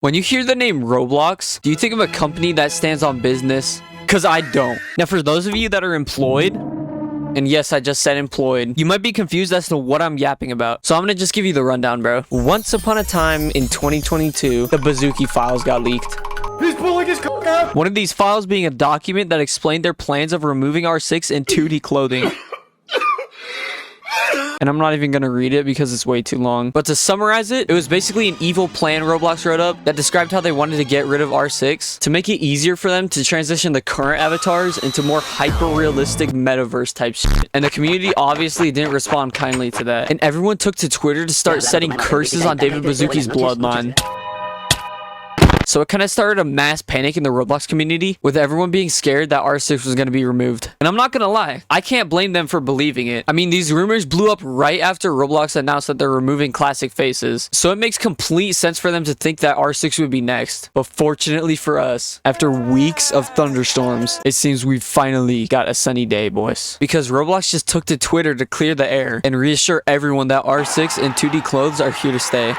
When you hear the name Roblox, do you think of a company that stands on business? Because I don't. Now, for those of you that are employed, and yes, I just said employed, you might be confused as to what I'm yapping about. So I'm going to just give you the rundown, bro. Once upon a time in 2022, the Bazooki files got leaked. He's pulling his cock out. One of these files being a document that explained their plans of removing R6 in 2D clothing. And I'm not even going to read it because it's way too long. But to summarize it, it was basically an evil plan Roblox wrote up that described how they wanted to get rid of R6 to make it easier for them to transition the current avatars into more hyper-realistic metaverse type shit. And the community obviously didn't respond kindly to that. And everyone took to Twitter to start setting curses on David Bazooki's bloodline. So it kind of started a mass panic in the Roblox community, with everyone being scared that R6 was going to be removed. And I'm not going to lie, I can't blame them for believing it. I mean, these rumors blew up right after Roblox announced that they're removing classic faces. So it makes complete sense for them to think that R6 would be next. But fortunately for us, after weeks of thunderstorms, it seems we've finally got a sunny day, boys. Because Roblox just took to Twitter to clear the air and reassure everyone that R6 and 2D clothes are here to stay.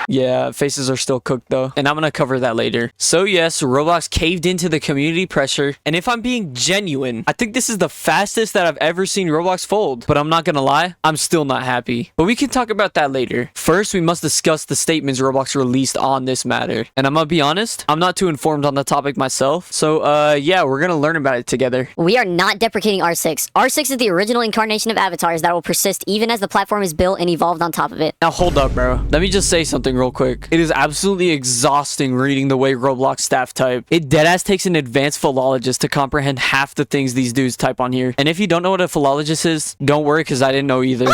Yeah, faces are still cooked though, and I'm gonna cover that later. So yes, Roblox caved into the community pressure, and if I'm being genuine, I think this is the fastest that I've ever seen Roblox fold. But I'm not gonna lie, I'm still not happy. But we can talk about that later. First, we must discuss the statements Roblox released on this matter. And I'm gonna be honest, I'm not too informed on the topic myself. So yeah, we're gonna learn about it together. We are not deprecating R6. R6 is the original incarnation of avatars that will persist even as the platform is built and evolved on top of it. Now hold up, bro. Let me just say something real quick. It is absolutely exhausting reading the way Roblox staff type. It deadass takes an advanced philologist to comprehend half the things these dudes type on here. And if you don't know what a philologist is, don't worry, because I didn't know either.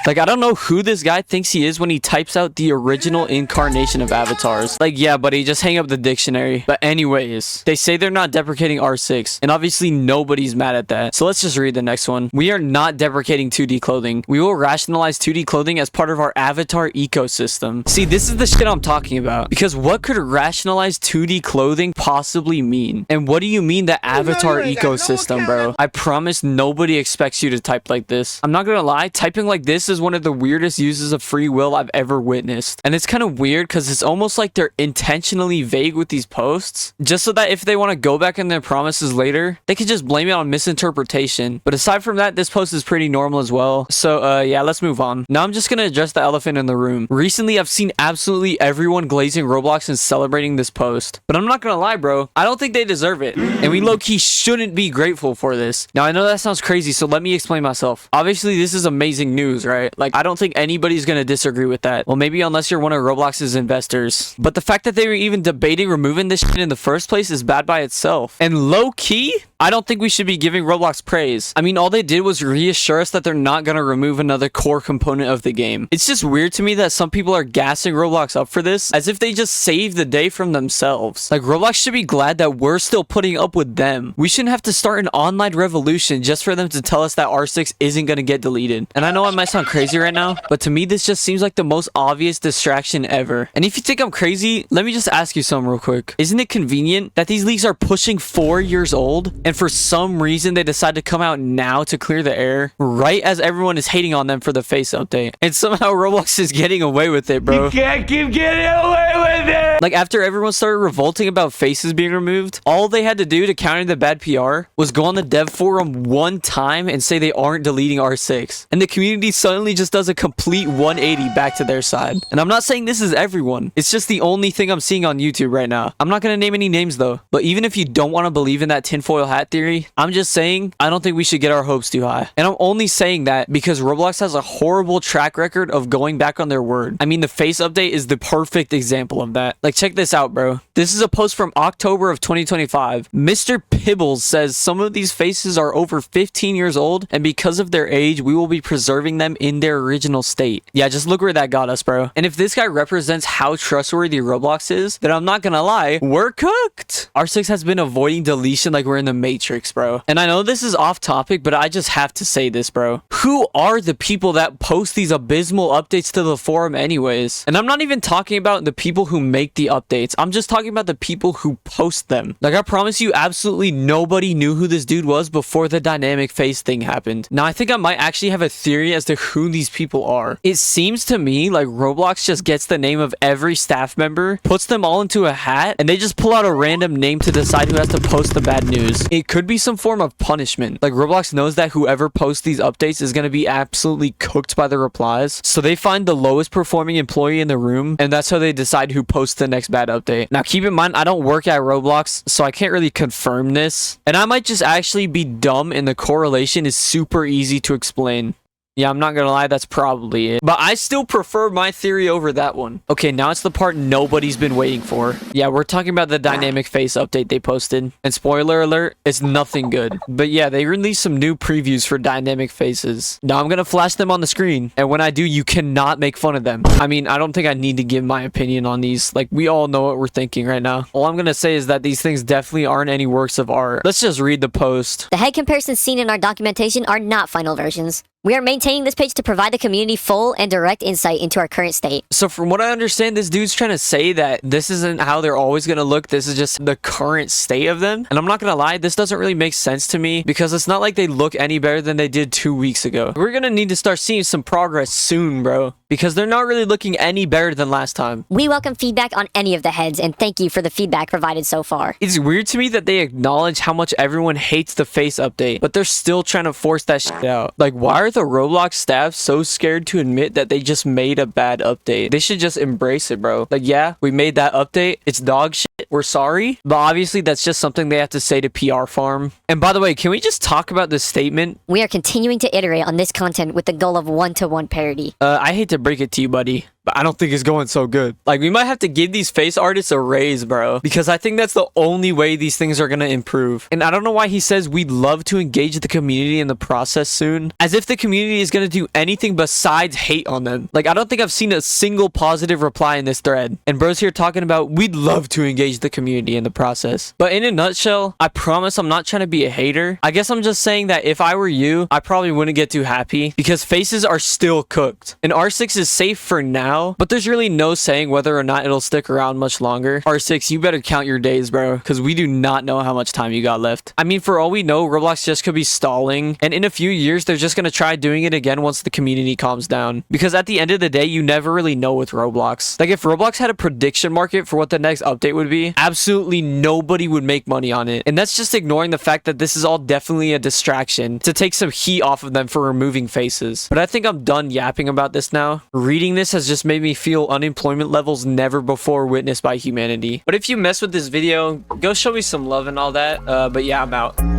Like, I don't know who this guy thinks he is when he types out the original incarnation of avatars. Like, yeah, buddy, just hang up the dictionary. But anyways, they say they're not deprecating R6, and obviously nobody's mad at that. So let's just read the next one. We are not deprecating 2D clothing. We will rationalize 2D clothing as part of our avatar ecosystem. See, this is the shit I'm talking about. Because what could rationalize 2D clothing possibly mean? And what do you mean the avatar ecosystem, bro? I promise nobody expects you to type like this. I'm not gonna lie, typing like this is one of the weirdest uses of free will I've ever witnessed. And it's kind of weird because it's almost like they're intentionally vague with these posts, just so that if they want to go back on their promises later, they can just blame it on misinterpretation. But aside from that, this post is pretty normal as well. So yeah, let's move on. Now I'm just gonna address the elephant in the room. Recently, I've seen absolutely everyone glazing Roblox and celebrating this post. But I'm not gonna lie, bro. I don't think they deserve it. And we low-key shouldn't be grateful for this. Now, I know that sounds crazy, so let me explain myself. Obviously, this is amazing news, right? Like, I don't think anybody's gonna disagree with that. Well, maybe unless you're one of Roblox's investors. But the fact that they were even debating removing this shit in the first place is bad by itself. And low-key, I don't think we should be giving Roblox praise. I mean, all they did was reassure us that they're not gonna remove another core component of the game. It's just weird to me that some people are gassing Roblox up for this, as if they just saved the day from themselves. Like, Roblox should be glad that we're still putting up with them. We shouldn't have to start an online revolution just for them to tell us that R6 isn't gonna get deleted. And I know I might sound crazy right now, but to me, this just seems like the most obvious distraction ever. And if you think I'm crazy, let me just ask you something real quick. Isn't it convenient that these leaks are pushing 4 years old, and for some reason they decide to come out now to clear the air, right as everyone is hating on them for the face update? And somehow Roblox is getting away with it, bro. You can't keep getting away with it. Like, after everyone started revolting about faces being removed, all they had to do to counter the bad PR was go on the dev forum one time and say they aren't deleting R6. And the community suddenly just does a complete 180 back to their side. And I'm not saying this is everyone. It's just the only thing I'm seeing on YouTube right now. I'm not gonna name any names though. But even if you don't want to believe in that tinfoil hat theory, I'm just saying I don't think we should get our hopes too high. And I'm only saying that because Roblox has a horrible track record of going back on their word. I mean, the face update is the perfect example of that. Like, check this out, bro. This is a post from October of 2025. Mr. Pibbles says some of these faces are over 15 years old, and because of their age, we will be preserving them in their original state. Yeah, just look where that got us, bro. And if this guy represents how trustworthy Roblox is, then I'm not gonna lie, we're cooked. R6 has been avoiding deletion like we're in the Matrix, bro. And I know this is off topic, but I just have to say this, bro. Who are the people that post these abysmal updates to the forum anyways? And I'm not even talking about the people who make the updates. I'm just talking about the people who post them. Like, I promise you, absolutely nobody knew who this dude was before the dynamic face thing happened. Now, I think I might actually have a theory as to who these people are. It seems to me like Roblox just gets the name of every staff member, puts them all into a hat, and they just pull out a random name to decide who has to post the bad news. It could be some form of punishment. Like, Roblox knows that whoever posts these updates is going to be absolutely cooked by the replies, so they find the lowest performing employee in the room, and that's how they decide who posts the next bad update. Now, keep in mind, I don't work at Roblox, so I can't really confirm this, and I might just actually be dumb and the correlation is super easy to explain. Yeah, I'm not gonna lie, that's probably it. But I still prefer my theory over that one. Okay, now it's the part nobody's been waiting for. Yeah, we're talking about the dynamic face update they posted. And spoiler alert, it's nothing good. But yeah, they released some new previews for dynamic faces. Now I'm gonna flash them on the screen. And when I do, you cannot make fun of them. I mean, I don't think I need to give my opinion on these. Like, we all know what we're thinking right now. All I'm gonna say is that these things definitely aren't any works of art. Let's just read the post. The head comparisons seen in our documentation are not final versions. We are maintaining this page to provide the community full and direct insight into our current state. So from what I understand, this dude's trying to say that this isn't how they're always going to look. This is just the current state of them. And I'm not going to lie, this doesn't really make sense to me because it's not like they look any better than they did 2 weeks ago. We're going to need to start seeing some progress soon, bro, because they're not really looking any better than last time. We welcome feedback on any of the heads and thank you for the feedback provided so far. It's weird to me that they acknowledge how much everyone hates the face update, but they're still trying to force that shit out. Like, why are the Roblox staff so scared to admit that they just made a bad update? They should just embrace it, bro. Like, yeah, we made that update. It's dog shit. We're sorry. But obviously, that's just something they have to say to PR farm. And by the way, can we just talk about this statement? We are continuing to iterate on this content with the goal of one-to-one parity. I hate to break it to you, buddy, but I don't think it's going so good. Like, we might have to give these face artists a raise, bro, because I think that's the only way these things are going to improve. And I don't know why he says we'd love to engage the community in the process soon, as if the community is going to do anything besides hate on them. Like, I don't think I've seen a single positive reply in this thread. And bro's here talking about we'd love to engage the community in the process. But in a nutshell, I promise I'm not trying to be a hater. I guess I'm just saying that if I were you, I probably wouldn't get too happy because faces are still cooked. And R6 is safe for now, but there's really no saying whether or not it'll stick around much longer. R6, you better count your days, bro, because we do not know how much time you got left. I mean, for all we know, Roblox just could be stalling, and in a few years, they're just gonna try doing it again once the community calms down. Because at the end of the day, you never really know with Roblox. Like, if Roblox had a prediction market for what the next update would be, absolutely nobody would make money on it. And that's just ignoring the fact that this is all definitely a distraction to take some heat off of them for removing faces. But I think I'm done yapping about this now. Reading this has just made me feel unemployment levels never before witnessed by humanity. But if you mess with this video, go show me some love and all that. But yeah, I'm out.